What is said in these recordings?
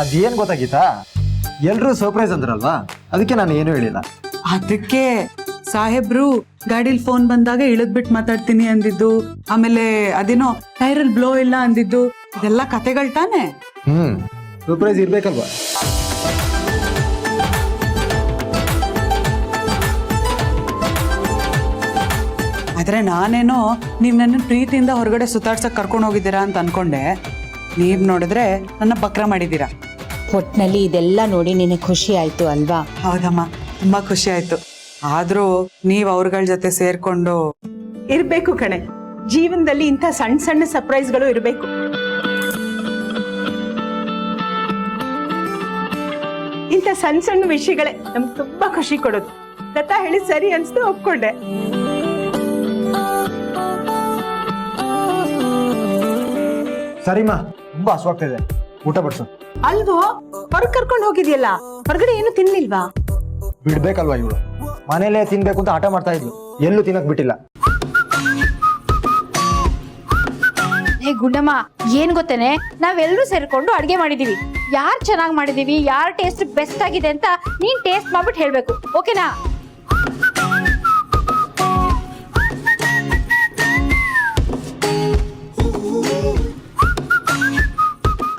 ಅದೇನ್ ಗೊತ್ತಾಗಿತ್ತಾ, ಎಲ್ರೂ ಸರ್ಪ್ರೈಸ್ ಅಂದ್ರಲ್ವಾ, ಅದಕ್ಕೆ ನಾನು ಏನು ಹೇಳಿಲ್ಲ. ಅದಕ್ಕೆ ಸಾಹೇಬ್ರು ಗಾಡಿಲಿ ಫೋನ್ ಬಂದಾಗ ಇಳಿದ್ಬಿಟ್ಟು ಮಾತಾಡ್ತೀನಿ ಅಂದಿದ್ದು, ಆಮೇಲೆ ಅದೇನೋ ಟೈರಲ್ ಬ್ಲೋ ಇಲ್ಲ ಅಂದಿದ್ದು, ಇದೆಲ್ಲ ಕತೆಗಳು ತಾನೆ. ಸರ್ಪ್ರೈಸ್ ಇರ್ಬೇಕಲ್ವಾ. ಆದ್ರೆ ನಾನೇನೋ ನೀವ್ ನನ್ನ ಪ್ರೀತಿಯಿಂದ ಹೊರಗಡೆ ಸುತ್ತಾಡ್ಸಕ್ ಕರ್ಕೊಂಡು ಹೋಗಿದ್ದೀರಾ ಅಂತ ಅನ್ಕೊಂಡೆ. ನೀವ್ ನೋಡಿದ್ರೆ ನನ್ನ ಬಕ್ರ ಮಾಡಿದ್ದೀರಾ. ಒಟ್ನಲ್ಲಿ ಇದೆಲ್ಲ ನೋಡಿ ನಿನಗೆ ಖುಷಿ ಆಯ್ತು ಅಲ್ವಾ? ಹೌದಮ್ಮ, ತುಂಬಾ ಖುಷಿ ಆಯ್ತು. ಆದ್ರೂ ನೀವ್ ಅವ್ರಗಳ ಜೊತೆ ಸೇರ್ಕೊಂಡು ಇರ್ಬೇಕು ಕಣೆ. ಜೀವನದಲ್ಲಿ ಇಂಥ ಸಣ್ಣ ಸಣ್ಣ ಸರ್ಪ್ರೈಸ್ಗಳು ಇರಬೇಕು. ಇಂಥ ಸಣ್ಣ ಸಣ್ಣ ವಿಷಯಗಳೇ ನಮ್ಗೆ ತುಂಬಾ ಖುಷಿ ಕೊಡೋದು. ಲತಾ ಹೇಳಿ ಸರಿ ಅನ್ಸ್ತು, ಒಪ್ಕೊಂಡೆ. ಸರಿಮಾ, ತುಂಬಾ ಹಸುವಾಗ್ತಿದೆ, ಊಟ ಬಡ್ಸು. ಅಲ್ವೋ, ಹೊರಗ್ ಕರ್ಕೊಂಡು ಹೋಗಿದ್ಯಲ್ಲ, ಹೊರಗಡೆ ಏನು ತಿನ್ಲಿಲ್ವಾ? ಬಿಡ್ಬೇಕಲ್ವಾ ಇವಳು, ಮನೇಲೆ ತಿನ್ಬೇಕು ಅಂತ ಆಟ ಮಾಡ್ತಾ ಇದ್ಲು, ಎಲ್ಲೂ ತಿನ್ನಕ್ ಬಿಟ್ಟಿಲ್ಲ. ಹೇ ಗುಂಡಮ್ಮ, ಏನ್ ಗೊತ್ತೇನೆ, ನಾವೆಲ್ಲರೂ ಸೇರ್ಕೊಂಡು ಅಡ್ಗೆ ಮಾಡಿದೀವಿ. ಯಾರು ಚೆನ್ನಾಗಿ ಮಾಡಿದೀವಿ, ಯಾರ ಟೇಸ್ಟ್ ಬೆಸ್ಟ್ ಆಗಿದೆ ಅಂತ ನೀನ್ ಟೇಸ್ಟ್ ಮಾಡ್ಬಿಟ್ಟು ಹೇಳ್ಬೇಕು, ಓಕೆನಾ?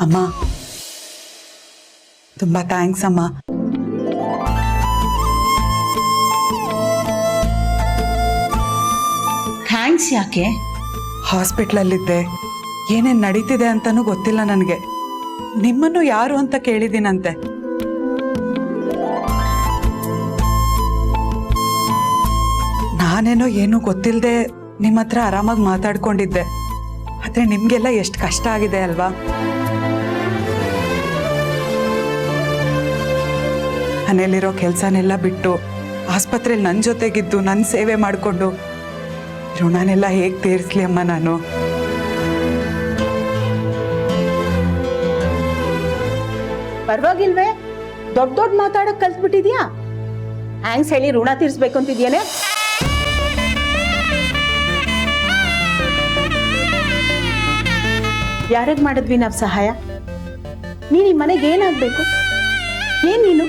ಅಮ್ಮ, ತುಂಬಾ ಥ್ಯಾಂಕ್ಸ್ ಅಮ್ಮ. ಥ್ಯಾಂಕ್ಸ್ ಯಾಕೆ? ಹಾಸ್ಪಿಟ್ಲಲ್ಲಿದ್ದೆ, ಏನೇನ್ ನಡೀತಿದೆ ಅಂತಾನೂ ಗೊತ್ತಿಲ್ಲ ನನಗೆ. ನಿಮ್ಮನ್ನು ಯಾರು ಅಂತ ಕೇಳಿದ್ದೀನಂತೆ. ನಾನೇನೋ ಏನೂ ಗೊತ್ತಿಲ್ಲದೆ ನಿಮ್ಮ ಹತ್ರ ಆರಾಮಾಗಿ ಮಾತಾಡ್ಕೊಂಡಿದ್ದೆ. ಆದ್ರೆ ನಿಮ್ಗೆಲ್ಲ ಎಷ್ಟು ಕಷ್ಟ ಆಗಿದೆ ಅಲ್ವಾ? ಮನೇಲಿರೋ ಕೆಲಸನೆಲ್ಲ ಬಿಟ್ಟು ಆಸ್ಪತ್ರೆಯಲ್ಲಿ ನನ್ನ ಜೊತೆಗಿದ್ದು ನನ್ನ ಸೇವೆ ಮಾಡಿಕೊಂಡು ಋಣನೆಲ್ಲ ಹೇಗೆ ತೀರಿಸ್ಲಿ ಅಮ್ಮ ನಾನು? ಪರವಾಗಿಲ್ವೇ, ದೊಡ್ಡ ದೊಡ್ಡ ಮಾತಾಡಕ್ ಕಲ್ತ್ಬಿಟ್ಟಿದ್ಯಾ? ಥ್ಯಾಂಕ್ಸ್ ಹೇಳಿ ಋಣ ತೀರ್ಸ್ಬೇಕು ಅಂತಿದ್ಯೇನೆ? ಯಾರಿಗ್ ಮಾಡಿದ್ವಿ ನಾವ್ ಸಹಾಯ? ನೀನ್ ಈ ಮನೆಗೆ ಏನಾಗ್ಬೇಕು? ಏನ್ ನೀನು?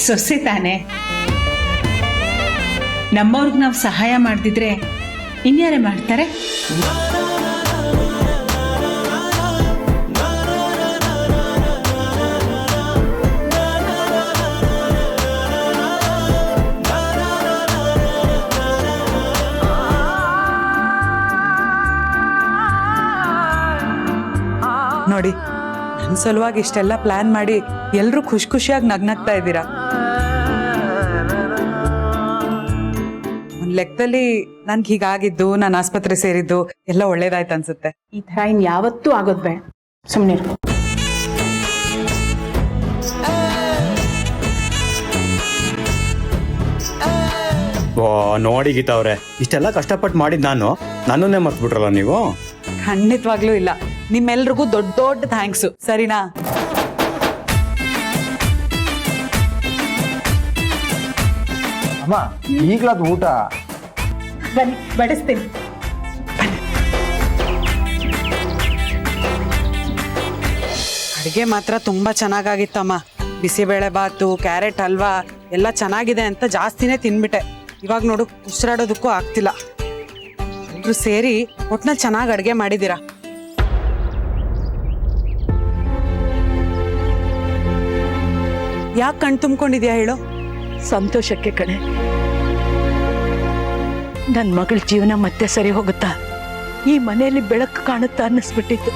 ಸೊಸೆ ತಾನೆ. ನಮ್ಮವ್ರಿಗೆ ನಾವು ಸಹಾಯ ಮಾಡ್ತಿದ್ರೆ ಇನ್ಯಾರೇ ಮಾಡ್ತಾರೆ? ನೋಡಿ, ನನ್ನ ಸಲುವಾಗಿ ಇಷ್ಟೆಲ್ಲ ಪ್ಲಾನ್ ಮಾಡಿ ಎಲ್ಲರೂ ಖುಷಿ ಖುಷಿಯಾಗಿ ನಗ್ನಗ್ತಾ ಇದ್ದೀರಾ. ಒಂದ್ ಲೆಕ್ಕದಲ್ಲಿ ನನ್ಗೆ ಹೀಗಾಗಿದ್ದು, ನಾನು ಆಸ್ಪತ್ರೆ ಸೇರಿದ್ದು ಎಲ್ಲ ಒಳ್ಳೇದಾಯ್ತು ಅನ್ಸುತ್ತೆ. ಈ ತರ ಇನ್ ಯಾವತ್ತೂ ಆಗೋದ್ ಬೇಡ, ಸುಮ್ನೆ. ಓ ನೋಡಿ ಗೀತಾ ಅವ್ರೆ, ಇಷ್ಟೆಲ್ಲ ಕಷ್ಟಪಟ್ಟು ಮಾಡಿದ್ ನನ್ನನ್ನೇ ಮರ್ತ್ಬಿಟ್ರಲ್ಲ ನೀವು. ಖಂಡಿತವಾಗ್ಲೂ ಇಲ್ಲ, ನಿಮ್ಮೆಲ್ರಿಗೂ ದೊಡ್ಡ ದೊಡ್ಡ ಥ್ಯಾಂಕ್ಸು, ಸರಿನಾ? ಅಮ್ಮ, ಈಗ್ಲಾದ ಊಟ. ಬನ್ನಿ, ಬಡಿಸ್ತೀನಿ. ಅಡುಗೆ ಮಾತ್ರ ತುಂಬಾ ಚೆನ್ನಾಗಾಗಿತ್ತಮ್ಮ. ಬಿಸಿಬೇಳೆ ಬಾತು, ಕ್ಯಾರೆಟ್ ಹಲ್ವಾ ಎಲ್ಲ ಚೆನ್ನಾಗಿದೆ ಅಂತ ಜಾಸ್ತಿನೇ ತಿನ್ಬಿಟ್ಟೆ. ಇವಾಗ ನೋಡು, ಉಸಿರಾಡೋದಕ್ಕೂ ಆಗ್ತಿಲ್ಲ. ಎಲ್ರು ಸೇರಿ ಒಟ್ನಲ್ಲಿ ಚೆನ್ನಾಗಿ ಅಡುಗೆ ಮಾಡಿದ್ದೀರಾ. ಯಾಕೆ ಕಣ್ ತುಂಬ್ಕೊಂಡಿದ್ಯಾ ಹೇಳು? ಸಂತೋಷಕ್ಕೆ ಕಣೆ. ನನ್ನ ಮಗಳ ಜೀವನ ಮತ್ತೆ ಸರಿ ಹೋಗುತ್ತಾ, ಈ ಮನೆಯಲ್ಲಿ ಬೆಳಕು ಕಾಣುತ್ತಾ ಅನ್ನಿಸ್ಬಿಟ್ಟಿತ್ತು.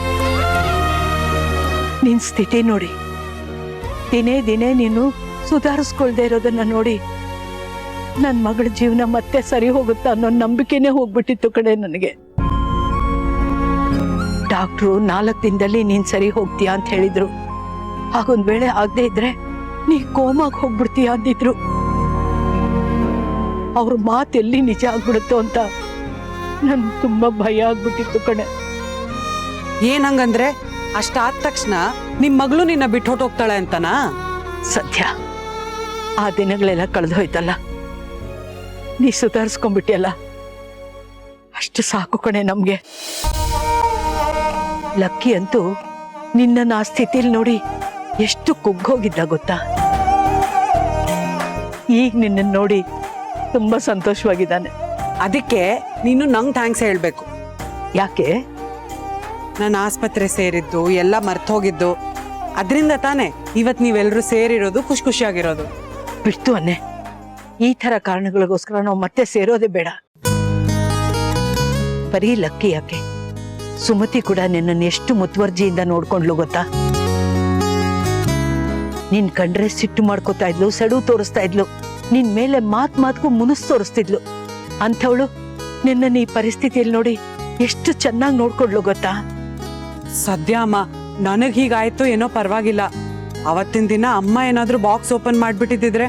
ನಿನ್ ಸ್ಥಿತಿ ನೋಡಿ, ದಿನೇ ದಿನೇ ನೀನು ಸುಧಾರಿಸ್ಕೊಳ್ದೆ ಇರೋದನ್ನ ನೋಡಿ ನನ್ನ ಮಗಳ ಜೀವನ ಮತ್ತೆ ಸರಿ ಹೋಗುತ್ತಾ ಅನ್ನೋ ನಂಬಿಕೆನೇ ಹೋಗ್ಬಿಟ್ಟಿತ್ತು ಕಣೆ ನನಗೆ. ಡಾಕ್ಟ್ರು 4 ದಿನದಲ್ಲಿ ನೀನ್ ಸರಿ ಹೋಗ್ತೀಯಾ ಅಂತ ಹೇಳಿದ್ರು. ಹಾಗೊಂದ್ ವೇಳೆ ಆಗದೆ ಇದ್ರೆ ನೀ ಕೋಮಾಗ್ ಹೋಗ್ಬಿಡ್ತೀಯ ಅಂದಿದ್ರು. ಅವ್ರ ಮಾತೆಲ್ಲಿ ನಿಜ ಆಗ್ಬಿಡುತ್ತೋ ಅಂತ ನನ್ ತುಂಬಾ ಭಯ ಆಗ್ಬಿಟ್ಟಿತ್ತು ಕಣೆ. ಏನಂಗಂದ್ರೆ ಅಷ್ಟಾದ ತಕ್ಷಣ ನಿಮ್ ಮಗಳು ನಿನ್ನ ಬಿಟ್ಟು ಹೊಟ್ಟೋಗ್ತಾಳೆ ಅಂತನಾ? ಸತ್ಯ, ಆ ದಿನಗಳೆಲ್ಲ ಕಳೆದು ಹೋಯ್ತಲ್ಲ, ನೀ ಸುಧಾರಿಸ್ಕೊಂಡ್ಬಿಟ್ಟಿಯಲ್ಲ. ಅಷ್ಟು ಸಾಕು ಕಣೆ ನಮ್ಗೆ. ಲಕ್ಕಿ ಅಂತೂ ನಿನ್ನ ಆ ಸ್ಥಿತಿಲಿ ನೋಡಿ ಎಷ್ಟು ಕುಗ್ಗೋಗಿದ್ದ ಗೊತ್ತಾ. ಈಗ ನಿನ್ನ ನೋಡಿ ತುಂಬಾ ಸಂತೋಷವಾಗಿದ್ದಾನೆ. ಅದಕ್ಕೆ ನೀನು ನಂಗೆ ಥ್ಯಾಂಕ್ಸ್ ಹೇಳ್ಬೇಕು. ಯಾಕೆ? ನಾನು ಆಸ್ಪತ್ರೆ ಸೇರಿದ್ದು ಎಲ್ಲ ಮರ್ತೋಗಿದ್ದು ಅದರಿಂದ ತಾನೇ ಇವತ್ತು ನೀವೆಲ್ಲರೂ ಸೇರಿರೋದು ಖುಷಿಯಾಗಿರೋದು. ಬಿಡ್ತು ಅನ್ನೆ, ಈ ತರ ಕಾರಣಗಳಿಗೋಸ್ಕರ ನಾವು ಮತ್ತೆ ಸೇರೋದೇ ಬೇಡ. ಬರೀ ಲಕ್ಕಿ ಯಾಕೆ, ಸುಮತಿ ಕೂಡ ನಿನ್ನನ್ನು ಎಷ್ಟು ಮುತುವರ್ಜಿಯಿಂದ ನೋಡ್ಕೊಂಡ್ಲು ಗೊತ್ತಾ. ನಿನ್ ಕಂಡ್ರೆ ಸಿಟ್ಟು ಮಾಡ್ಕೋತಾ ಇದ್ಲು, ಸೆಡು ತೋರಿಸ್ತಾ ಇದ್ಲು, ನಿನ್ ಮೇಲೆ ಮಾತ್ಗೂ ಮುನಿಸ್ ತೋರಿಸ್ತಿದ್ಲು. ಅಂಥವಳು ನಿನ್ನ ಈ ಪರಿಸ್ಥಿತಿಯಲ್ಲಿ ನೋಡಿ ಎಷ್ಟು ಚೆನ್ನಾಗಿ ನೋಡ್ಕೊಂಡ್ಲು ಗೊತ್ತಾ. ಸದ್ಯ ಅಮ್ಮ, ನನಗ್ ಹೀಗಾಯ್ತು ಏನೋ ಪರವಾಗಿಲ್ಲ. ಅವತ್ತಿನ ದಿನ ಅಮ್ಮ ಏನಾದ್ರೂ ಬಾಕ್ಸ್ ಓಪನ್ ಮಾಡ್ಬಿಟ್ಟಿದ್ರೆ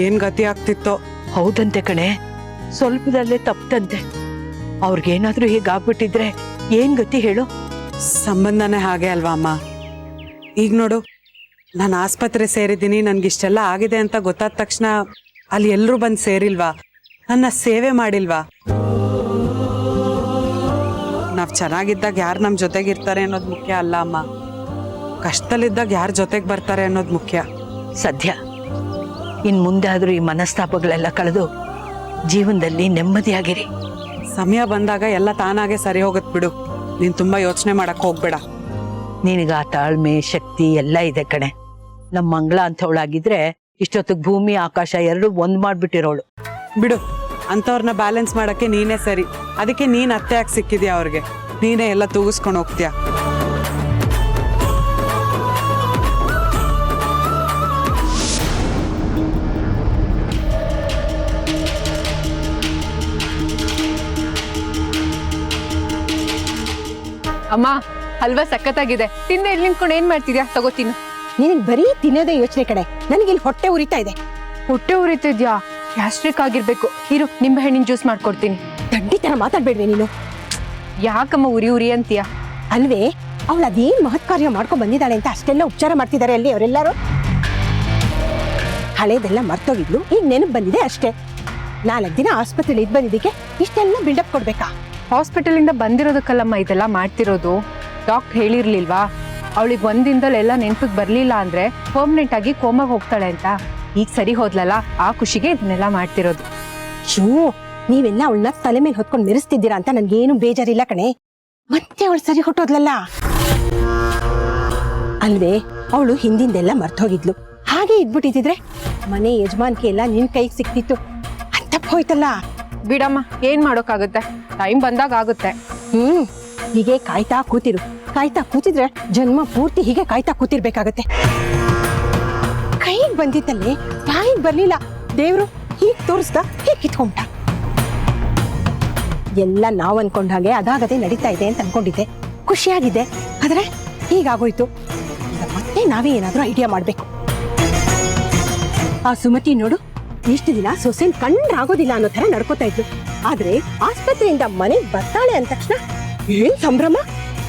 ಏನ್ ಗತಿ ಆಗ್ತಿತ್ತೋ. ಹೌದಂತೆ ಕಣೆ, ಸ್ವಲ್ಪದಲ್ಲೇ ತಪ್ಪಂತೆ. ಅವ್ರಿಗೇನಾದ್ರೂ ಹೀಗಾಗ್ಬಿಟ್ಟಿದ್ರೆ ಏನ್ ಗತಿ ಹೇಳು. ಸಂಬಂಧನೇ ಹಾಗೆ ಅಲ್ವಾ ಅಮ್ಮ. ಈಗ ನೋಡು, ನಾನು ಆಸ್ಪತ್ರೆ ಸೇರಿದ್ದೀನಿ, ನನ್ಗಿಷ್ಟೆಲ್ಲ ಆಗಿದೆ ಅಂತ ಗೊತ್ತಾದ ತಕ್ಷಣ ಅಲ್ಲಿ ಎಲ್ಲರೂ ಬಂದು ಸೇರಿಲ್ವಾ, ನನ್ನ ಸೇವೆ ಮಾಡಿಲ್ವಾ. ನಾವ್ ಚೆನ್ನಾಗಿದ್ದಾಗ ಯಾರು ನಮ್ಮ ಜೊತೆಗಿರ್ತಾರೆ ಅನ್ನೋದು ಮುಖ್ಯ ಅಲ್ಲ ಅಮ್ಮ, ಕಷ್ಟದಲ್ಲಿದ್ದಾಗ ಯಾರ ಜೊತೆಗೆ ಬರ್ತಾರೆ ಅನ್ನೋದು ಮುಖ್ಯ. ಸದ್ಯ ಇನ್ ಮುಂದೆ ಆದ್ರೂ ಈ ಮನಸ್ತಾಪಗಳೆಲ್ಲ ಕಳೆದು ಜೀವನದಲ್ಲಿ ನೆಮ್ಮದಿಯಾಗಿರಿ. ಸಮಯ ಬಂದಾಗ ಎಲ್ಲ ತಾನಾಗೆ ಸರಿ ಹೋಗತ್ ಬಿಡು. ನೀನ್ ತುಂಬಾ ಯೋಚನೆ ಮಾಡಕ್ ಹೋಗ್ಬೇಡ. ನಿನಗ ಆ ತಾಳ್ಮೆ ಶಕ್ತಿ ಎಲ್ಲ ಇದೆ ಕಣೆ. ನಮ್ಮ ಮಂಗಳ ಅಂಥವಳಾಗಿದ್ರೆ ಇಷ್ಟೊತ್ತಿಗೆ ಭೂಮಿ ಆಕಾಶ ಎರಡು ಒಂದ್ ಮಾಡ್ಬಿಟ್ಟಿರೋಳು. ಬಿಡು, ಅಂಥವ್ರನ್ನ ಬ್ಯಾಲೆನ್ಸ್ ಮಾಡಕ್ಕೆ ನೀನೇ ಸರಿ. ಅದಕ್ಕೆ ನೀನ್ ಅತ್ತೆಯಾಗಿ ಸಿಕ್ಕಿದ್ಯಾ ಅವ್ರಿಗೆ, ನೀನೇ ಎಲ್ಲ ತೂಗಿಸ್ಕೊಂಡು ಹೋಗ್ತೀಯ. ಅಮ್ಮ, ಹಲ್ವಾ ಸಖತ್ತಾಗಿದೆ. ತಿಂದೆ ಇಲ್ಲಿ ನಿಂತ್ಕೊಂಡು ಏನ್ ಮಾಡ್ತಿದ್ಯಾ? ತಗೋತೀನಿ. ನಿನಗೆ ಬರೀ ತಿನ್ನೋದೇ ಯೋಚನೆ ಕಡೆ, ನನಗೆ ಇಲ್ಲಿ ಹೊಟ್ಟೆ ಉರಿತಾ ಇದೆ. ಹೊಟ್ಟೆ ಉರಿತಿದ್ಯಾ? ಗ್ಯಾಸ್ಟ್ರಿಕ್ ಆಗಿರ್ಬೇಕು. ಇರು, ನಿಂಬೆ ಹಣ್ಣಿನ ಜ್ಯೂಸ್ ಮಾಡ್ಕೊಡ್ತೀನಿ. ದಡ್ಡಿ ತರ ಮಾತಾಡ್ಬೇಡ್ರಿ ನೀನು. ಯಾಕಮ್ಮ ಉರಿ ಅಂತೀಯ? ಅಲ್ವೇ, ಅವಳು ಅದೇನ್ ಮಹತ್ ಕಾರ್ಯ ಮಾಡ್ಕೊಂಡ್ ಬಂದಿದ್ದಾಳೆ ಅಂತ ಅಷ್ಟೆಲ್ಲ ಉಪಚಾರ ಮಾಡ್ತಿದ್ದಾರೆ ಅಲ್ಲಿ ಅವರೆಲ್ಲರೂ. ಹಳೇದೆಲ್ಲ ಮರ್ತೋಗಿದ್ಲು, ಈಗ ನೆನಪು ಬಂದಿದೆ ಅಷ್ಟೇ. 4 ದಿನ ಆಸ್ಪತ್ರೆಯಲ್ಲಿ ಇದ್ ಬಂದಿದ್ದಕ್ಕೆ ಇಷ್ಟೆಲ್ಲ ಬಿಲ್ಡಪ್ ಕೊಡ್ಬೇಕಾ? ಹಾಸ್ಪಿಟಲ್ ಇಂದ ಬಂದಿರೋದಕ್ಕಲ್ಲಮ್ಮ ಇದೆಲ್ಲ ಮಾಡ್ತಿರೋದು. ಡಾಕ್ಟರ್ ಹೇಳಿರ್ಲಿಲ್ವಾ ಅವಳಿಗೆ ಒಂದಿಂದಲೆಲ್ಲ ನೆನ್ಪಿಗೆ ಬರ್ಲಿಲ್ಲ ಅಂದ್ರೆ ಪರ್ಮನೆಂಟ್ ಆಗಿ ಕೋಮಾಗ ಹೋಗ್ತಾಳೆ ಅಂತ. ಈಗ ಸರಿ ಹೋದ್ಲಲ್ಲ, ಆ ಖುಷಿಗೆ ಇದನ್ನೆಲ್ಲ ಮಾಡ್ತಿರೋದು. ಶೂ, ನೀವೆಲ್ಲ ಅವಳನ್ನ ತಲೆ ಮೇಲೆ ಹೊತ್ಕೊಂಡು ಮೆರೆಸ್ತಿದ್ದೀರಾ ಅಂತ ನನ್ಗೇನು ಬೇಜಾರಿಲ್ಲ ಕಣೆ. ಮತ್ತೆ ಅವಳು ಸರಿ ಹೊಟ್ಟೋದ್ಲಲ್ಲ. ಅಲ್ವೇ, ಅವಳು ಹಿಂದಿಂದೆಲ್ಲ ಮರ್ತೋಗಿದ್ಲು. ಹಾಗೆ ಇದ್ಬಿಟ್ಟಿದ್ರೆ ಮನೆ ಯಜಮಾನ್ಕೆ ಎಲ್ಲ ನಿನ್ ಕೈಗೆ ಸಿಕ್ತಿತ್ತು. ಅಂತಪ್ಪ ಹೋಯ್ತಲ್ಲ. ಬಿಡಮ್ಮ, ಏನ್ ಮಾಡೋಕ್ಕಾಗುತ್ತೆ, ಟೈಮ್ ಬಂದಾಗ ಆಗುತ್ತೆ. ಹೀಗೆ ಕಾಯ್ತಾ ಕೂತಿದ್ರೆ ಜನ್ಮ ಪೂರ್ತಿ ಹೀಗೆ ಕಾಯ್ತಾ ಕೂತಿರ್ಬೇಕಾಗತ್ತೆ. ಕೈಗೆ ಬಂದಿದ್ದಲ್ಲೇ ಬಾಯಿಗೆ ಬರ್ಲಿಲ್ಲ. ದೇವ್ರು ಹೀಗ್ ತೋರಿಸ್ದ, ಹೀಗೆ ಕಿತ್ಕೊಂಡ. ಎಲ್ಲ ನಾವ್ ಅನ್ಕೊಂಡ ಹಾಗೆ ಅದಾಗದೆ ನಡೀತಾ ಇದೆ ಅಂತ ಅನ್ಕೊಂಡಿದ್ದೆ, ಖುಷಿಯಾಗಿದ್ದೆ. ಆದ್ರೆ ಹೀಗಾಗೋಯ್ತು. ಈಗ ಮತ್ತೆ ನಾವೇ ಏನಾದ್ರೂ ಐಡಿಯಾ ಮಾಡ್ಬೇಕು. ಆ ಸುಮತಿ ನೋಡು, ಇಷ್ಟು ದಿನ ಸೊಸೆನ್ ಕಂಡ್ರಾಗೋದಿಲ್ಲ ಅನ್ನೋ ತರ ನಡ್ಕೋತಾ ಇದ್ರು. ಆದ್ರೆ ಆಸ್ಪತ್ರೆಯಿಂದ ಮನೆಗೆ ಬರ್ತಾಳೆ ಅಂದ ತಕ್ಷಣ ಏನ್ ಸಂಭ್ರಮ.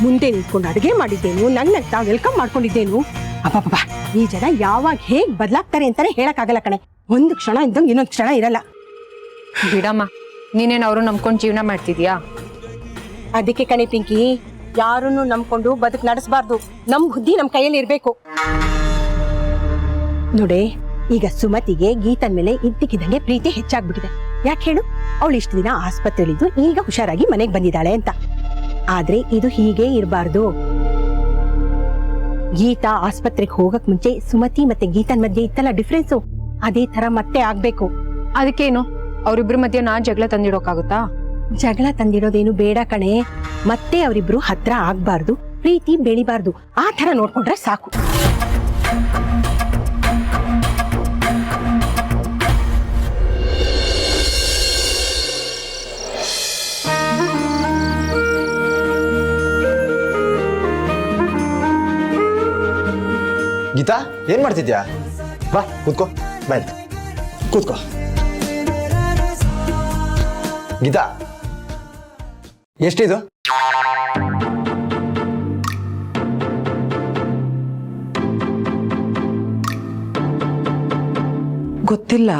ಮುಂದೆ ನಿಂತ್ಕೊಂಡು ಅಡುಗೆ ಮಾಡಿದ್ದೇನು, ನನ್ನಂತ ವೆಲ್ಕಮ್ ಮಾಡ್ಕೊಂಡಿದ್ದೇನು. ಅಬ್ಬಬ್ಬಾ, ಈ ಜನ ಯಾವಾಗ ಹೇಗ್ ಬದಲಾಗ್ತಾರೆ ಅಂತಾನೆ ಹೇಳಕ್ಕಾಗಲ್ಲ ಕಣೆ. ಒಂದು ಕ್ಷಣ ಇದ್ದಂಗೆ ಇನ್ನೊಂದು ಕ್ಷಣ ಇರಲ್ಲ. ಬಿಡಮ್ಮ, ನೀನೇನ್ ಅವರು ನಂಬ್ಕೊಂಡು ಜೀವನ ಮಾಡ್ತಿದ್ಯಾ? ಅದಕ್ಕೆ ಕಣೆ ಪಿಂಕಿ, ಯಾರನ್ನು ನಂಬ್ಕೊಂಡು ಬದುಕು ನಡೆಸಬಾರ್ದು. ನಮ್ ಬುದ್ಧಿ ನಮ್ ಕೈಯಲ್ಲಿ ಇರ್ಬೇಕು. ನೋಡೆ, ಈಗ ಸುಮತಿಗೆ ಗೀತನ್ ಮೇಲೆ ಇದ್ದಕ್ಕಿದ್ದಂಗೆ ಪ್ರೀತಿ ಹೆಚ್ಚಾಗ್ಬಿಟ್ಟಿದೆ. ಯಾಕೆ ಹೇಳು? ಅವಳು ಇಷ್ಟು ದಿನ ಆಸ್ಪತ್ರೆಯಲ್ಲಿದ್ದು ಈಗ ಹುಷಾರಾಗಿ ಮನೆಗೆ ಬಂದಿದ್ದಾಳೆ ಅಂತ. ಆದ್ರೆ ಇದು ಹೀಗೆ ಇರಬಾರ್ದು. ಗೀತಾ ಆಸ್ಪತ್ರೆಗೆ ಹೋಗಕ್ ಮುಂಚೆ ಸುಮತಿ ಮತ್ತೆ ಗೀತನ್ ಮಧ್ಯೆ ಇತ್ತಲ್ಲ ಡಿಫ್ರೆನ್ಸು, ಅದೇ ತರ ಮತ್ತೆ ಆಗ್ಬೇಕು. ಅದಕ್ಕೇನು, ಅವ್ರಿಬ್ರ ಮಧ್ಯೆ ನಾನ್ ಜಗಳ ತಂದಿಡೋಕಾಗುತ್ತಾ? ಜಗಳ ತಂದಿಡೋದೇನು ಬೇಡ ಕಣೆ. ಮತ್ತೆ ಅವರಿಬ್ರು ಹತ್ರ ಆಗ್ಬಾರ್ದು, ಪ್ರೀತಿ ಬೆಳಿಬಾರ್ದು. ಆ ತರ ನೋಡ್ಕೊಂಡ್ರೆ ಸಾಕು. ಗೀತಾ, ಏನ್ ಮಾಡ್ತಿದ್ಯಾ? ಬಾ ಕೂತ್ಕೋ, ಬಾಯ್ ಕೂತ್ಕೋ. ಗೀತಾ, ಎಷ್ಟಿದು? ಗೊತ್ತಿಲ್ಲ.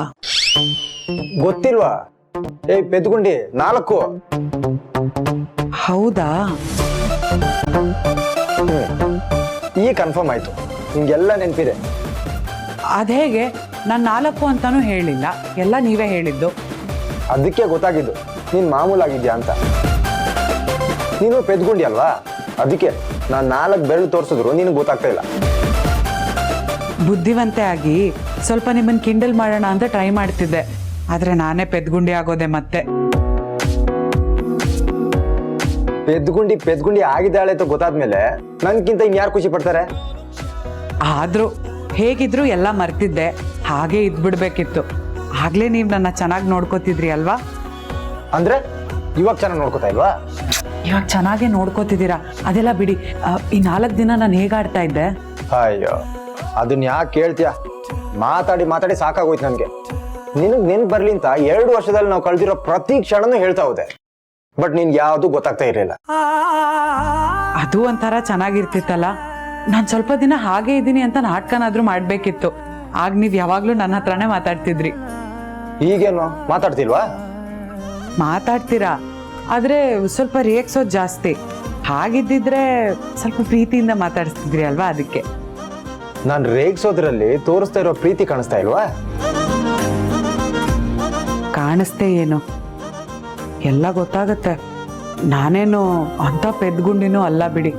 ಗೊತ್ತಿಲ್ವಾ? ಪೆದ್ಗುಂಡಿ 4. ಹೌದಾ? ಈ ಕನ್ಫರ್ಮ್ ಆಯ್ತು, ನಿಮ್ಗೆಲ್ಲ ನೆನಪಿದೆ. ಅದೇಗೆ? ನಾನು 4 ಅಂತಾನೂ ಹೇಳಿಲ್ಲ, ಎಲ್ಲ ನೀವೇ ಹೇಳಿದ್ದು. ಅದಕ್ಕೆ ಗೊತ್ತಾಗಿದ್ದು ನೀನ್ ಮಾಮೂಲಾಗಿದ್ಯಾ ಅಂತ. ನೀನು ಪೆದ್ಗುಂಡಿ ಅಲ್ವಾ, ಅದಕ್ಕೆ ನಾನು 4 ಬೆರಳು ತೋರಿಸಿದ್ರು ನಿನಗೆ ಗೊತ್ತಾಗ್ತಾ ಇಲ್ಲ. ಬುದ್ಧಿವಂತೆ ಆಗಿ ಸ್ವಲ್ಪ ನಿಮ್ಮನ್ನ ಕಿಂಡಲ್ ಮಾಡೋಣ ಅಂತ ಟ್ರೈ ಮಾಡ್ತಿದ್ದೆ, ಆದ್ರೆ ನಾನೇ ಪೆದ್ಗುಂಡಿ ಆಗೋದೆ ಮತ್ತೆ. ಪೆದ್ಗುಂಡಿ ಆಗಿದ್ದಾಳೆ ಅಂತ ಗೊತ್ತಾದ್ಮೇಲೆ ನನ್ಗಿಂತ ಇನ್ಯಾರು ಖುಷಿ ಪಡ್ತಾರೆ? ಆದ್ರೂ ಹೇಗಿದ್ರು ಎಲ್ಲ ಮರ್ತಿದ್ದೆ, ಹಾಗೆ ಇದ್ಬಿಡ್ಬೇಕಿತ್ತು. ಆಗ್ಲೇ ನೀವು ನನ್ನ ಚೆನ್ನಾಗಿ ನೋಡ್ಕೋತಿದ್ರಿ ಅಲ್ವಾ? ಅಂದ್ರೆ ಇವಾಗ ಚೆನ್ನಾಗಿ ನೋಡ್ಕೋತಾ ಇಲ್ವಾ? ಇವಾಗ ಚೆನ್ನಾಗೇ ನೋಡ್ಕೋತಿದ್ದೀರಾ, ಅದೆಲ್ಲ ಬಿಡಿ. ಈ 4 ದಿನ ನಾನು ಹೇಗಾಡ್ತಾ ಇದ್ದೆ? ಅಯ್ಯೋ, ಅದನ್ನ ಯಾಕೆ ಕೇಳ್ತೀಯ? ಮಾತಾಡಿ ಸಾಕಾಗೋಯ್ತು ನನ್ಗೆ. ನಿನಗ್ ನೆನ್ಪು ಬರ್ಲಿ ಅಂತ 2 ವರ್ಷದಲ್ಲಿ ನಾವು ಕಳ್ದಿರೋ ಪ್ರತಿ ಕ್ಷಣನೂ ಹೇಳ್ತಾ ಹೋದೆ, ಬಟ್ ನಿನ್ಗೆ ಯಾವ್ದು ಗೊತ್ತಾಗ್ತಾ ಇರಲಿಲ್ಲ. ಅದು ಒಂಥರ ಚೆನ್ನಾಗಿರ್ತಿತ್ತಲ್ಲ. ನಾನು ಸ್ವಲ್ಪ ದಿನ ಹಾಗೆ ಇದ್ದೀನಿ ಅಂತ ನಾಟಕನಾದ್ರೂ ಮಾಡ್ಬೇಕಿತ್ತು, ಆಗ ನೀವು ಯಾವಾಗ್ಲೂ ನನ್ನ ಹತ್ರನೇ ಮಾತಾಡ್ತಿದ್ರಿ. ಈಗೇನು ಮಾತಾಡ್ತಿಲ್ವಾ? ಮಾತಾಡ್ತೀರಾ, ಆದ್ರೆ ಸ್ವಲ್ಪ ರೇಗ್ಸೋದು ಜಾಸ್ತಿ. ಹಾಗಿದ್ದಿದ್ರೆ ಸ್ವಲ್ಪ ಪ್ರೀತಿಯಿಂದ ಮಾತಾಡಿಸ್ತಿದ್ರಿ ಅಲ್ವಾ, ಅದಕ್ಕೆ. ನಾನು ರೇಗ್ಸೋದ್ರಲ್ಲಿ ತೋರಿಸ್ತಾ ಇರೋ ಪ್ರೀತಿ ಕಾಣಿಸ್ತಾ ಇಲ್ವಾ? ಕಾಣಿಸ್ತೆ ಏನು, ಎಲ್ಲ ಗೊತ್ತಾಗತ್ತೆ. ನಾನೇನು ಅಂತ ಪೆದ್ಗುಂಡಿನೂ ಅಲ್ಲ ಬಿಡಿ.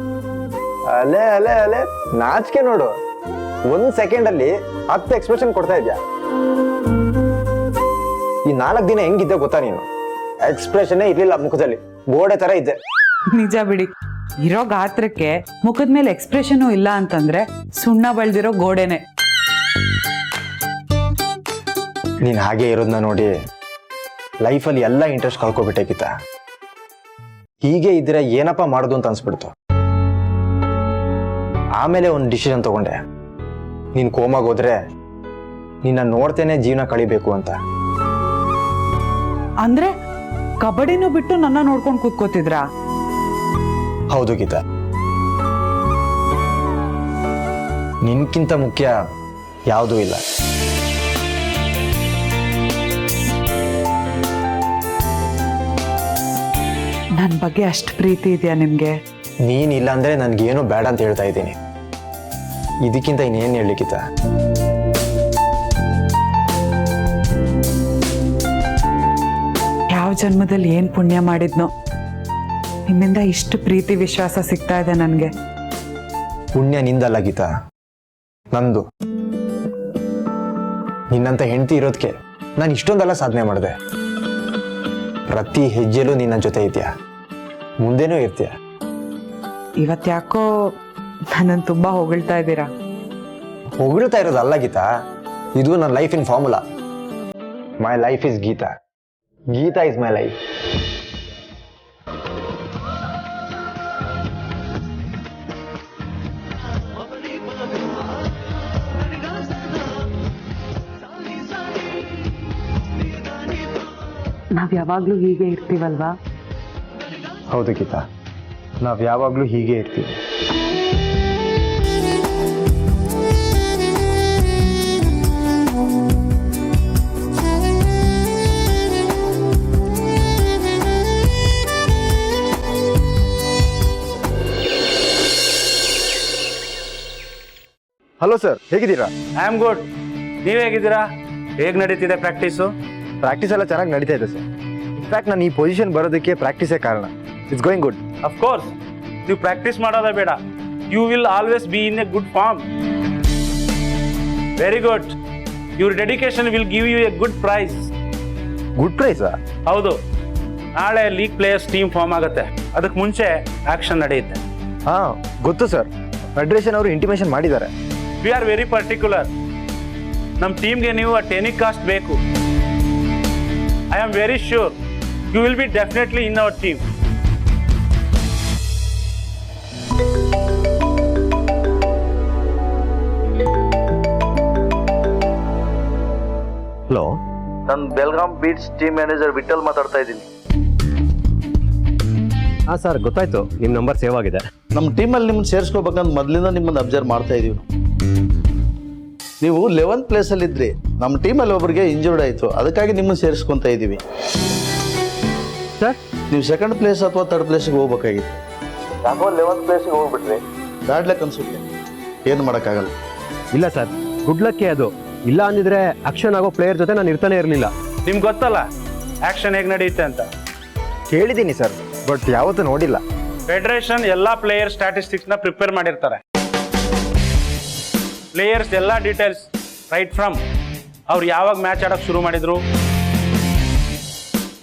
ಅಲೆ ನಾಚಿಕೆ ನೋಡು, 1 ಸೆಕೆಂಡ್ ಅಲ್ಲಿ 10 ಎಕ್ಸ್ಪ್ರೆಷನ್ ಕೊಡ್ತಾ ಇದ್ಯಾ. ಈ 4 ದಿನ ಹೆಂಗಿದ್ದೆ ಗೊತ್ತಾ ನೀನು? ಎಕ್ಸ್ಪ್ರೆಷನ್ನೇ ಇರ್ಲಿಲ್ಲ ಮುಖದಲ್ಲಿ, ಗೋಡೆ ತರ ಇದ್ದೆ. ನಿಜ ಬಿಡಿ, ಇರೋ ಗಾತ್ರಕ್ಕೆ ಮುಖದ ಮೇಲೆ ಎಕ್ಸ್ಪ್ರೆಷನ್ ಇಲ್ಲ ಅಂತಂದ್ರೆ ಸುಣ್ಣ ಬಳ್ದಿರೋ ಗೋಡೆನೆ. ನೀನ್ ಹಾಗೆ ಇರೋದನ್ನ ನೋಡಿ ಲೈಫಲ್ಲಿ ಎಲ್ಲ ಇಂಟ್ರೆಸ್ಟ್ ಕಳ್ಕೊಬಿಟ್ಟೆ ಗೀತಾ. ಹೀಗೆ ಇದ್ರೆ ಏನಪ್ಪ ಮಾಡೋದು ಅಂತ ಅನ್ಸ್ಬಿಡ್ತು. ಆಮೇಲೆ ಒಂದು ಡಿಸಿಷನ್ ತಗೊಂಡೆ, ನೀನ್ ಕೋಮಾಗ ಹೋದ್ರೆ ನಿನ್ನ ನೋಡ್ತೇನೆ ಜೀವನ ಕಳಿಬೇಕು ಅಂತ. ಅಂದ್ರೆ ಕಬಡ್ಡಿನೂ ಬಿಟ್ಟು ನನ್ನ ನೋಡ್ಕೊಂಡು ಕೂತ್ಕೋತಿದ್ರಾ? ಹೌದು ಗೀತಾ, ನಿನ್ಕಿಂತ ಮುಖ್ಯ ಯಾವುದೂ ಇಲ್ಲ. ನನ್ನ ಬಗ್ಗೆ ಅಷ್ಟು ಪ್ರೀತಿ ಇದೆಯಾ ನಿಮ್ಗೆ? ನೀನಿಲ್ಲ ಅಂದ್ರೆ ನನ್ಗೇನು ಬೇಡ ಅಂತ ಹೇಳ್ತಾ ಇದ್ದೀನಿ. ಇದಕ್ಕಿಂತ ಇನ್ನೇನು ಹೇಳಲಿಕ್ಕಿತ? ಯಾವ ಜನ್ಮದಲ್ಲಿ ಏನ್ ಪುಣ್ಯ ಮಾಡಿದ್ನೋ ನಿಮ್ಮಿಂದ ಇಷ್ಟು ಪ್ರೀತಿ ವಿಶ್ವಾಸ ಸಿಗ್ತಾ ಇದೆ ನನಗೆ. ಪುಣ್ಯ ನಿಂದಲ್ಲ ಗೀತಾ, ನಂದು. ನಿನ್ನಂತ ಹೆಂಡತಿ ಇರೋದಕ್ಕೆ ನಾನು ಇಷ್ಟೊಂದೆಲ್ಲ ಸಾಧನೆ ಮಾಡಿದೆ. ಪ್ರತಿ ಹೆಜ್ಜೆಲೂ ನಿನ್ನ ಜೊತೆ ಇದೆಯಾ, ಮುಂದೇನೂ ಇರ್ತೀಯ. ಇವತ್ತು ಯಾಕೋ ನನ್ನನ್ನು ತುಂಬಾ ಹೊಗಳ್ತಾ ಇದ್ದೀರಾ. ಹೊಗಳ್ತಾ ಇರೋದಲ್ಲ ಗೀತಾ, ಇದು ನನ್ನ ಲೈಫಿನ formula. My life is Geeta, Geeta is my life. ನಾವ್ ಯಾವಾಗ್ಲೂ ಹೀಗೆ ಇರ್ತೀವಲ್ವಾ? ಹೌದು ಗೀತಾ, ನಾವ್ ಯಾವಾಗ್ಲೂ ಹೀಗೆ ಇರ್ತೀವಿ. ಹಲೋ ಸರ್, ಹೇಗಿದ್ದೀರಾ? I am good. ನೀವ್ ಹೇಗಿದ್ದೀರಾ? ಹೇಗ್ ನಡೀತಿದೆ ಪ್ರಾಕ್ಟೀಸು? ಪ್ರಾಕ್ಟೀಸ್ ಎಲ್ಲ ಚೆನ್ನಾಗಿ ನಡೀತಾ ಇದೆ ಸರ್. ಇನ್ಫ್ಯಾಕ್ಟ್ ನಾನು ಈ ಪೊಸಿಷನ್ ಬರೋದಕ್ಕೆ ಪ್ರಾಕ್ಟೀಸೇ ಕಾರಣ. It's going good. Of course, ನೀವು ಪ್ರಾಕ್ಟೀಸ್ ಮಾಡೋದೇ ಬೇಡ. You will always be in a good form. Very good. Your dedication will give you a good prize. Good ಪ್ರೈಸಾ? ಹೌದು. ನಾಳೆ ಲೀಗ್ ಪ್ಲೇಯರ್ಸ್ ಟೀಮ್ ಫಾರ್ಮ್ ಆಗುತ್ತೆ. ಅದಕ್ಕೆ ಮುಂಚೆ ಆಕ್ಷನ್ ನಡೆಯುತ್ತೆ. ಹಾ ಗೊತ್ತು ಸರ್, ಫೆಡರೇಷನ್ ಅವರು ಇಂಟಿಮೇಷನ್ ಮಾಡಿದ್ದಾರೆ. We are very particular. ನಮ್ಮ ಟೀಮ್ಗೆ ನೀವು ಟೆಲಿಕಾಸ್ಟ್ ಬೇಕು. I am very sure you will be definitely in our team. Hello, ನಾನು Belgaum beats team manager Vithal ಮಾತಾಡ್ತಾ ಇದ್ದೀನಿ. ಹಾಂ ಸರ್, ಗೊತ್ತಾಯ್ತು, ನಿಮ್ಮ ನಂಬರ್ ಸೇವ್ ಆಗಿದೆ. ನಮ್ಮ ಟೀಮಲ್ಲಿ ನಿಮ್ಮನ್ನು ಸೇರಿಸ್ಕೋಬೇಕಂತ ಮೊದಲಿಂದ ನಿಮ್ಮನ್ನು ಅಬ್ಸರ್ವ್ ಮಾಡ್ತಾ ಇದೀವಿ. ನೀವು 11th ಪ್ಲೇಸಲ್ಲಿ ಇದ್ರಿ. ನಮ್ಮ ಟೀಮಲ್ಲಿ ಒಬ್ಬರಿಗೆ ಇಂಜೂರ್ಡ್ ಆಯಿತು, ಅದಕ್ಕಾಗಿ ನಿಮ್ಮನ್ನು ಸೇರಿಸ್ಕೊತಾ ಇದ್ದೀವಿ. ಸರ್ ನೀವು 2nd ಪ್ಲೇಸ್ ಅಥವಾ 3rd ಪ್ಲೇಸಿಗೆ ಹೋಗ್ಬೇಕಾಗಿತ್ತು. ಯಾಕೋ 11th ಪ್ಲೇಸಿಗೆ ಹೋಗ್ಬಿಟ್ರಿ. ಬ್ಯಾಡ್ ಲಕ್ ಅನ್ಸುತ್ತೆ, ಏನು ಮಾಡೋಕ್ಕಾಗಲ್ಲ. ಇಲ್ಲ ಸರ್, ಗುಡ್ ಲಕ್ಕೇ ಅದು. ಇಲ್ಲ ಅಂದಿದ್ರೆ ಆಕ್ಷನ್ ಆಗೋ ಪ್ಲೇಯರ್ ಜೊತೆ ನಾನು ಇರ್ತಾನೆ ಇರಲಿಲ್ಲ. ನಿಮ್ಗೆ ಗೊತ್ತಲ್ಲ ಆಕ್ಷನ್ ಹೇಗೆ ನಡೆಯುತ್ತೆ ಅಂತ. ಕೇಳಿದ್ದೀನಿ ಸರ್, ಬಟ್ ಯಾವತ್ತೂ ನೋಡಿಲ್ಲ. ಫೆಡರೇಷನ್ ಎಲ್ಲ ಪ್ಲೇಯರ್ ಸ್ಟ್ಯಾಟಿಸ್ಟಿಕ್ಸ್ನ ಪ್ರಿಪೇರ್ ಮಾಡಿರ್ತಾರೆ. ಪ್ಲೇಯರ್ಸ್ ಎಲ್ಲ ಡೀಟೇಲ್ಸ್ ರೈಟ್ ಫ್ರಮ್ ಅವ್ರು ಯಾವಾಗ ಮ್ಯಾಚ್ ಆಡೋಕ್ಕೆ ಶುರು ಮಾಡಿದ್ರು,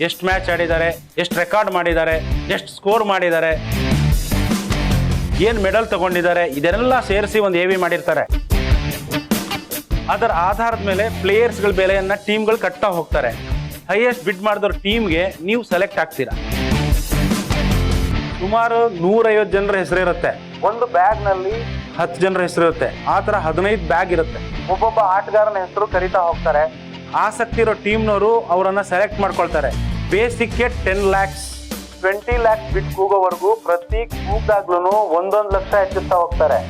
ಎಷ್ಟು ಮ್ಯಾಚ್ ಆಡಿದ್ದಾರೆ, ಎಷ್ಟು ರೆಕಾರ್ಡ್ ಮಾಡಿದ್ದಾರೆ, ಎಷ್ಟು ಸ್ಕೋರ್ ಮಾಡಿದ್ದಾರೆ, ಏನು ಮೆಡಲ್ ತಗೊಂಡಿದ್ದಾರೆ, ಇದನ್ನೆಲ್ಲ ಸೇರಿಸಿ ಒಂದು ಎ ವಿ ಮಾಡಿರ್ತಾರೆ. ಅದರ ಆಧಾರದ ಮೇಲೆ ಪ್ಲೇಯರ್ಸ್ಗಳ ಬೆಲೆಯನ್ನು ಟೀಮ್ಗಳು ಕಟ್ತಾ ಹೋಗ್ತಾರೆ. ಹೈಯೆಸ್ಟ್ ಬಿಡ್ ಮಾಡಿದವ್ರ ಟೀಮ್ಗೆ ನೀವು ಸೆಲೆಕ್ಟ್ ಆಗ್ತೀರಾ. ಸುಮಾರು 150 ಜನರ ಹೆಸರಿರುತ್ತೆ. ಒಂದು ಬ್ಯಾಗ್ನಲ್ಲಿ 10 ಜನರ ಹೆಸರಿರುತ್ತೆ. ಆ ಥರ 15 ಬ್ಯಾಗ್ ಇರುತ್ತೆ. ಒಬ್ಬೊಬ್ಬ ಆಟಗಾರನ ಹೆಸರು ಕರಿತಾ ಹೋಗ್ತಾರೆ. ಆಸಕ್ತಿ ಇರೋ ಟೀಮ್ನವರು ಅವರನ್ನು ಸೆಲೆಕ್ಟ್ ಮಾಡ್ಕೊಳ್ತಾರೆ. ಬೇಸಿಕ್ಗೆ 10 lakhs 20 lakhs ಬಿಟ್ ಕೂಗೋವರೆಗೂ ಪ್ರತಿ ಕೂಗ್ದಾಗ್ಲೂ 1 ಲಕ್ಷ ಹೆಚ್ಚಿಸ್ತಾ ಹೋಗ್ತಾರೆ.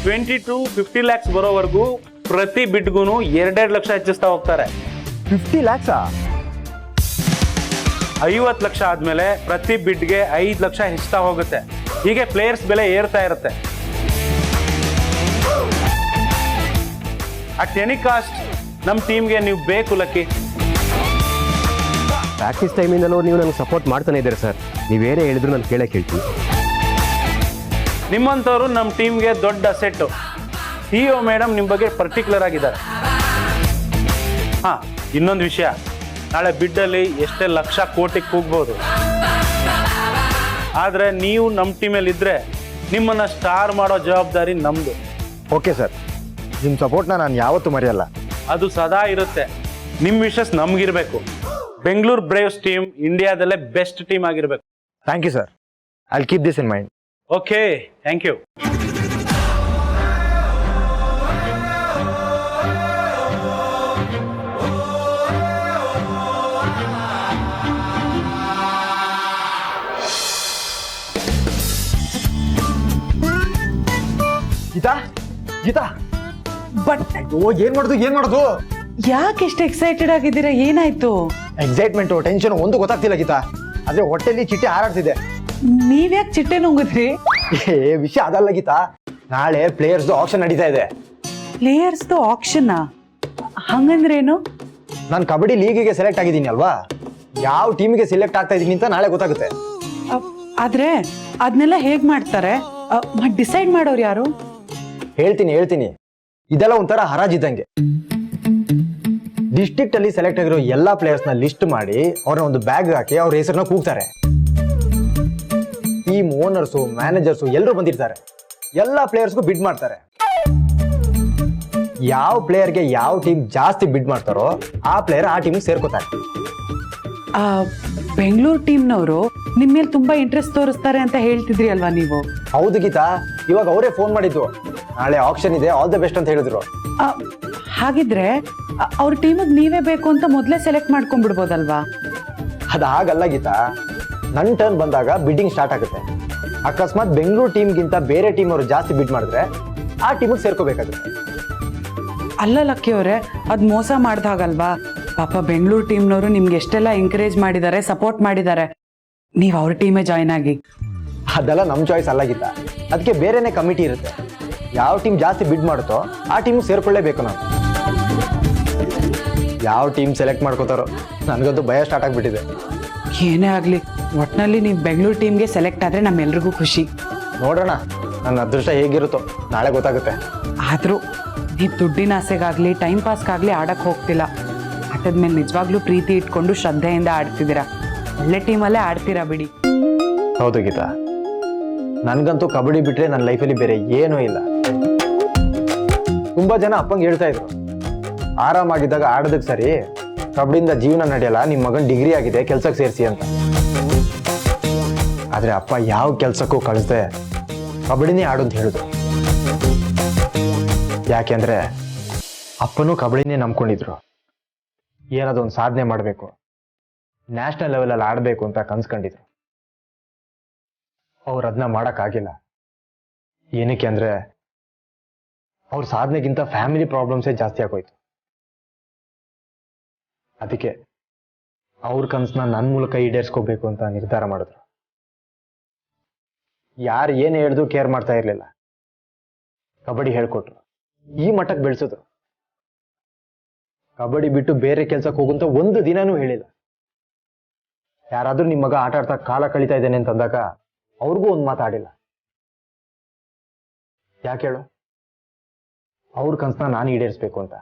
20 to 50 lakhs ಬರೋವರೆಗೂ ಪ್ರತಿ ಬಿಡ್ಗೂ 2 ಲಕ್ಷ ಹೆಚ್ಚಿಸ್ತಾ ಹೋಗ್ತಾರೆ. 50 lakhs 50 ಲಕ್ಷ ಆದ್ಮೇಲೆ ಪ್ರತಿ ಬಿಡ್ಗೆ 5 ಲಕ್ಷ ಹೆಚ್ಚುತ್ತಾ ಹೋಗುತ್ತೆ. ಹೀಗೆ ಪ್ಲೇಯರ್ಸ್ ಬೆಲೆ ಏರ್ತಾ ಇರುತ್ತೆ. ಅಟ್ ಎನಿ ಕಾಸ್ಟ್ ನಮ್ಮ ಟೀಮ್ಗೆ ನೀವು ಬೇಕು ಲಕ್ಕಿ. ಪ್ರಾಕ್ಟೀಸ್ ಟೈಮಿಂದಲೂ ನೀವು ನನಗೆ ಸಪೋರ್ಟ್ ಮಾಡ್ತಾನೆ ಇದ್ದೀರಾ ಸರ್. ನೀವೇನೇ ಹೇಳಿದ್ರು ನಾನು ಕೇಳಕ್ಕೆ ಹೇಳ್ತೀನಿ. ನಿಮ್ಮಂಥವ್ರು ನಮ್ಮ ಟೀಮ್ಗೆ ದೊಡ್ಡ ಅಸೆಟ್ಟು. CEO ಮೇಡಮ್ ನಿಮ್ಮ ಬಗ್ಗೆ ಪರ್ಟಿಕ್ಯುಲರ್ ಆಗಿದ್ದಾರೆ. ಹಾಂ, ಇನ್ನೊಂದು ವಿಷಯ, ನಾಳೆ ಬಿಡ್ಡಲ್ಲಿ ಎಷ್ಟೇ ಲಕ್ಷ ಕೋಟಿಗೆ ಕೂಗ್ಬೋದು. ಆದರೆ ನೀವು ನಮ್ಮ ಟೀಮಲ್ಲಿ ಇದ್ದರೆ ನಿಮ್ಮನ್ನು ಸ್ಟಾರ್ ಮಾಡೋ ಜವಾಬ್ದಾರಿ ನಮ್ಮದು. ಓಕೆ ಸರ್, ನಿಮ್ಮ ಸಪೋರ್ಟ್ನ ನಾನು ಯಾವತ್ತೂ ಮರೆಯಲ್ಲ. ಅದು ಸದಾ ಇರುತ್ತೆ. ನಿಮ್ಮ ವಿಶಸ್ ನಮಗಿರಬೇಕು. ಬೆಂಗಳೂರು ಬ್ರೇವ್ಸ್ ಟೀಮ್ ಇಂಡಿಯಾದಲ್ಲೇ ಬೆಸ್ಟ್ ಟೀಮ್ ಆಗಿರಬೇಕು. Thank you sir, I will keep this in mind. Okay, thank you. Geeta, Geeta, but ಏನ್ ಮಾಡೋದು? ಯಾಕೆ ಎಷ್ಟು ಎಕ್ಸೈಟೆಡ್ ಆಗಿದ್ದೀರಾ? ಏನಾಯ್ತು? ಎಕ್ಸೈಟ್ಮೆಂಟು, ಟೆನ್ಷನ್ ಒಂದು ಗೊತ್ತಾಗ್ತಿಲ್ಲ ಗೀತಾ. ಆದ್ರೆ ಹೊಟ್ಟೆಲಿ ಚಿಟ್ಟೆ ಹಾರಾಡ್ತಿದೆ. ನೀವ್ಯಾಕೆ ಚಿಟ್ಟೆ ನುಂಗಿದ್ರಿ? ವಿಷಯ ಅದಲ್ಲ ಗೀತಾ, ನಾಳೆ ಪ್ಲೇಯರ್ಸ್ ಆಕ್ಷನ್ ನಡೀತಾ ಇದೆ. ಪ್ಲೇಯರ್ಸ್ದು ಆಕ್ಷನ್? ಹಂಗಂದ್ರೇನು? ನಾನು ಕಬಡ್ಡಿ ಲೀಗಿಗೆ ಸೆಲೆಕ್ಟ್ ಆಗಿದ್ದೀನಿ ಅಲ್ವಾ, ಯಾವ ಟೀಮಿಗೆ ಸೆಲೆಕ್ಟ್ ಆಗ್ತಾ ಇದ್ದೀನಿ ಅಂತ ನಾಳೆ ಗೊತ್ತಾಗುತ್ತೆ. ಆದ್ರೆ ಅದನ್ನೆಲ್ಲ ಹೇಗ್ ಮಾಡ್ತಾರೆ? ಡಿಸೈಡ್ ಮಾಡೋರು ಯಾರು? ಹೇಳ್ತೀನಿ. ಇದೆಲ್ಲ ಒಂಥರ ಹರಾಜಿದ್ದಂಗೆ. ಡಿಸ್ಟ್ರಿಕ್ಟ್ ಅಲ್ಲಿ ಸೆಲೆಕ್ಟ್ ಆಗಿರೋ ಎಲ್ಲಾ ಪ್ಲೇಯರ್ಸ್ ನ ಲಿಸ್ಟ್ ಮಾಡಿ ಅವ್ರನ್ನ ಒಂದು ಬ್ಯಾಗ್ ಹಾಕಿ ಅವ್ರ ಹೆಸರನ್ನ ಕೂಗ್ತಾರೆ. ಟೀಮ್ ಓನರ್ಸು, ಮ್ಯಾನೇಜರ್ಸು ಎಲ್ಲರೂ ಬಂದಿರ್ತಾರೆ. ಎಲ್ಲಾ ಪ್ಲೇಯರ್ಸ್ಗೂ ಬಿಡ್ ಮಾಡ್ತಾರೆ. ಯಾವ ಪ್ಲೇಯರ್ಗೆ ಯಾವ ಟೀಮ್ ಜಾಸ್ತಿ ಬಿಡ್ ಮಾಡ್ತಾರೋ ಆ ಪ್ಲೇಯರ್ ಆ ಟೀಮ್ ಸೇರ್ಕೋತಾರೆ. ಬೆಂಗಳೂರು ಟೀಮ್ನವರು ನಿಮ್ಮ ಮೇಲೆ ತುಂಬಾ ಇಂಟ್ರೆಸ್ಟ್ ತೋರಿಸ್ತಾರೆ ಅಂತ ಹೇಳ್ತಿದ್ರಿ ಅಲ್ವಾ ನೀವು? ಹೌದು ಗೀತಾ, ಇವಾಗ ಅವರೇ ಫೋನ್ ಮಾಡಿದ್ದು, ನಾಳೆ ಆಕ್ಷನ್ ಇದೆ, ಆಲ್ ದ ಬೆಸ್ಟ್ ಅಂತ ಹೇಳಿದ್ರು. ಹಾಗಿದ್ರೆ ಅವ್ರ ಟೀಮಿಗೆ ನೀವೇ ಬೇಕು ಅಂತ ಮೊದಲೇ ಸೆಲೆಕ್ಟ್ ಮಾಡ್ಕೊಂಡ್ಬಿಡ್ಬೋದಲ್ವಾ? ಅದಾಗಲ್ಲ ಗೀತಾ, ನನ್ನ ಟರ್ನ್ ಬಂದಾಗ ಬಿಡ್ಡಿಂಗ್ ಸ್ಟಾರ್ಟ್ ಆಗುತ್ತೆ. ಅಕಸ್ಮಾತ್ ಬೆಂಗಳೂರು ಟೀಮ್ಗಿಂತ ಬೇರೆ ಟೀಮ್ ಅವರು ಜಾಸ್ತಿ ಬಿಡ್ ಮಾಡಿದ್ರೆ ಆ ಟೀಮಿಗೆ ಸೇರ್ಕೋಬೇಕಾಗುತ್ತೆ. ಅಲ್ಲ ಲಕ್ಕಿ ಅವರೇ, ಅದು ಮೋಸ ಮಾಡ್ದಾಗಲ್ವಾ? ಪಾಪ ಬೆಂಗಳೂರು ಟೀಮ್ನವರು ನಿಮ್ಗೆ ಎಷ್ಟೆಲ್ಲ ಎಂಕರೇಜ್ ಮಾಡಿದ್ದಾರೆ, ಸಪೋರ್ಟ್ ಮಾಡಿದ್ದಾರೆ. ನೀವು ಅವ್ರ ಟೀಮೇ ಜಾಯ್ನ್ ಆಗಿ. ಅದೆಲ್ಲ ನಮ್ಮ ಚಾಯ್ಸ್ ಅಲ್ಲ ಗೀತಾ, ಅದಕ್ಕೆ ಬೇರೆನೇ ಕಮಿಟಿ ಇರುತ್ತೆ. ಯಾವ ಟೀಮ್ ಜಾಸ್ತಿ ಬಿಡ್ ಮಾಡುತ್ತೋ ಆ ಟೀಮ್ ಸೇರ್ಕೊಳ್ಳೇಬೇಕು ನಾವು. ಯಾವ ಟೀಮ್ ಸೆಲೆಕ್ಟ್ ಮಾಡ್ಕೋತಾರೋ ನನಗಂತೂ ಭಯ ಸ್ಟಾರ್ಟ್ ಆಗಿಬಿಟ್ಟಿದೆ. ಏನೇ ಆಗಲಿ, ಒಟ್ಟಿನಲ್ಲಿ ನೀವು ಬೆಂಗಳೂರು ಟೀಮ್ಗೆ ಸೆಲೆಕ್ಟ್ ಆದರೆ ನಮ್ಮೆಲ್ರಿಗೂ ಖುಷಿ. ನೋಡೋಣ ನನ್ನ ಅದೃಷ್ಟ ಹೇಗಿರುತ್ತೋ ನಾಳೆ ಗೊತ್ತಾಗುತ್ತೆ. ಆದರೂ ನೀವು ದುಡ್ಡಿನ ಆಸೆಗಾಗಲಿ ಟೈಮ್ ಪಾಸ್ಗಾಗಲಿ ಆಡಕ್ಕೆ ಹೋಗ್ತಿಲ್ಲ. ಆಟದ ಮೇಲೆ ನಿಜವಾಗ್ಲೂ ಪ್ರೀತಿ ಇಟ್ಕೊಂಡು ಶ್ರದ್ಧೆಯಿಂದ ಆಡ್ತಿದ್ದೀರಾ. ಒಳ್ಳೆ ಟೀಮಲ್ಲೇ ಆಡ್ತೀರಾ ಬಿಡಿ. ಹೌದು ಗೀತಾ, ನನಗಂತೂ ಕಬಡ್ಡಿ ಬಿಟ್ಟರೆ ನನ್ನ ಲೈಫಲ್ಲಿ ಬೇರೆ ಏನೂ ಇಲ್ಲ. ತುಂಬ ಜನ ಅಪ್ಪಂಗೆ ಹೇಳ್ತಾ ಇದ್ರು, ಆರಾಮಾಗಿದ್ದಾಗ ಆಡೋದಕ್ಕೆ ಸರಿ, ಕಬಡ್ಡಿಯಿಂದ ಜೀವನ ನಡೆಯಲ್ಲ, ನಿಮ್ಮ ಮಗನ ಡಿಗ್ರಿ ಆಗಿದೆ, ಕೆಲ್ಸಕ್ಕೆ ಸೇರಿಸಿ ಅಂತ. ಆದರೆ ಅಪ್ಪ ಯಾವ ಕೆಲಸಕ್ಕೂ ಕಳಿಸ್ದೆ ಕಬಡ್ಡಿನೇ ಆಡು ಅಂತ ಹೇಳಿದ್ರು. ಯಾಕೆಂದರೆ ಅಪ್ಪನೂ ಕಬಡ್ಡಿನೇ ನಂಬ್ಕೊಂಡಿದ್ರು. ಏನದೊಂದು ಸಾಧನೆ ಮಾಡಬೇಕು, ನ್ಯಾಷನಲ್ ಲೆವೆಲಲ್ಲಿ ಆಡಬೇಕು ಅಂತ ಕನ್ಸ್ಕೊಂಡಿದ್ರು. ಅವ್ರು ಅದನ್ನ ಮಾಡೋಕ್ಕಾಗಿಲ್ಲ. ಏನಕ್ಕೆ ಅಂದರೆ ಅವ್ರ ಸಾಧನೆಗಿಂತ ಫ್ಯಾಮಿಲಿ ಪ್ರಾಬ್ಲಮ್ಸೇ ಜಾಸ್ತಿ ಆಗೋಯ್ತು. ಅದಕ್ಕೆ ಅವ್ರ ಕನಸನ್ನ ನನ್ನ ಮೂಲಕ ಈಡೇರಿಸ್ಕೋಬೇಕು ಅಂತ ನಿರ್ಧಾರ ಮಾಡಿದ್ರು. ಯಾರು ಏನು ಹೇಳಿದ್ರು ಕೇರ್ ಮಾಡ್ತಾ ಇರಲಿಲ್ಲ. ಕಬಡ್ಡಿ ಹೇಳ್ಕೊಟ್ರು, ಈ ಮಟ್ಟಕ್ಕೆ ಬೆಳೆಸಿದ್ರು. ಕಬಡ್ಡಿ ಬಿಟ್ಟು ಬೇರೆ ಕೆಲ್ಸಕ್ಕೆ ಹೋಗುವಂತ ಒಂದು ದಿನಾನೂ ಹೇಳಿಲ್ಲ. ಯಾರಾದ್ರೂ ನಿಮ್ಮ ಮಗ ಆಟ ಆಡ್ತಾ ಕಾಲ ಕಳೀತಾ ಇದ್ದೇನೆ ಅಂತಂದಾಗ ಅವ್ರಿಗೂ ಒಂದು ಮಾತಾಡಿಲ್ಲ. ಯಾಕೆ ಹೇಳು? ಅವ್ರ ಕನಸನ್ನ ನಾನು ಈಡೇರಿಸ್ಬೇಕು ಅಂತ.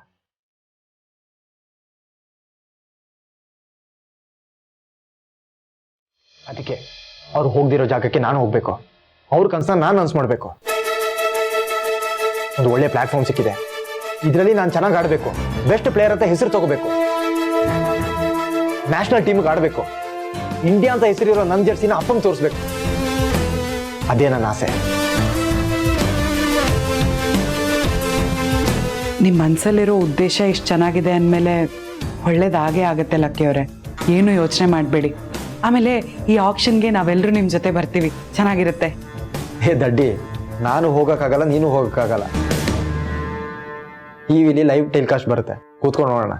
ಅದಕ್ಕೆ ಅವ್ರು ಹೋಗ್ದಿರೋ ಜಾಗಕ್ಕೆ ನಾನು ಹೋಗ್ಬೇಕು. ಅವ್ರ ಕನಸನ್ನ ನಾನು ಅನ್ಸ್ ಮಾಡ್ಬೇಕು. ಒಂದು ಒಳ್ಳೆ ಪ್ಲಾಟ್ಫಾರ್ಮ್ ಸಿಕ್ಕಿದೆ, ಇದರಲ್ಲಿ ನಾನು ಚೆನ್ನಾಗಿ ಆಡಬೇಕು, ಬೆಸ್ಟ್ ಪ್ಲೇಯರ್ ಅಂತ ಹೆಸರು ತಗೋಬೇಕು, ನ್ಯಾಷನಲ್ ಟೀಮ್ಗೆ ಆಡಬೇಕು, ಇಂಡಿಯಾ ಅಂತ ಹೆಸರಿರೋ ನನ್ನ ಜರ್ಸಿನ ಅಪ್ಪಂಗೆ ತೋರಿಸ್ಬೇಕು. ಅದೇ ನನ್ನ ಆಸೆ. ನಿಮ್ಮ ಮನಸ್ಸಲ್ಲಿರೋ ಉದ್ದೇಶ ಇಷ್ಟು ಚೆನ್ನಾಗಿದೆ ಅಂದಮೇಲೆ ಒಳ್ಳೇದಾಗೇ ಆಗುತ್ತೆ ಲಕ್ಕಿಯವರೇ. ಏನು ಯೋಚನೆ ಮಾಡಬೇಡಿ. ಆಮೇಲೆ ಈ ಆಕ್ಷನ್ಗೆ ನಾವೆಲ್ಲರೂ ನಿಮ್ಮ ಜೊತೆ ಬರ್ತೀವಿ, ಚೆನ್ನಾಗಿರುತ್ತೆ. ಹೇ ದಡ್ಡಿ, ನಾನು ಹೋಗೋಕ್ಕಾಗಲ್ಲ, ನೀನು ಹೋಗೋಕ್ಕಾಗಲ್ಲ. ಟಿವಿಲಿ ಲೈವ್ ಟೆಲಿಕಾಸ್ಟ್ ಬರುತ್ತೆ, ಕೂತ್ಕೊಂಡು ನೋಡೋಣ.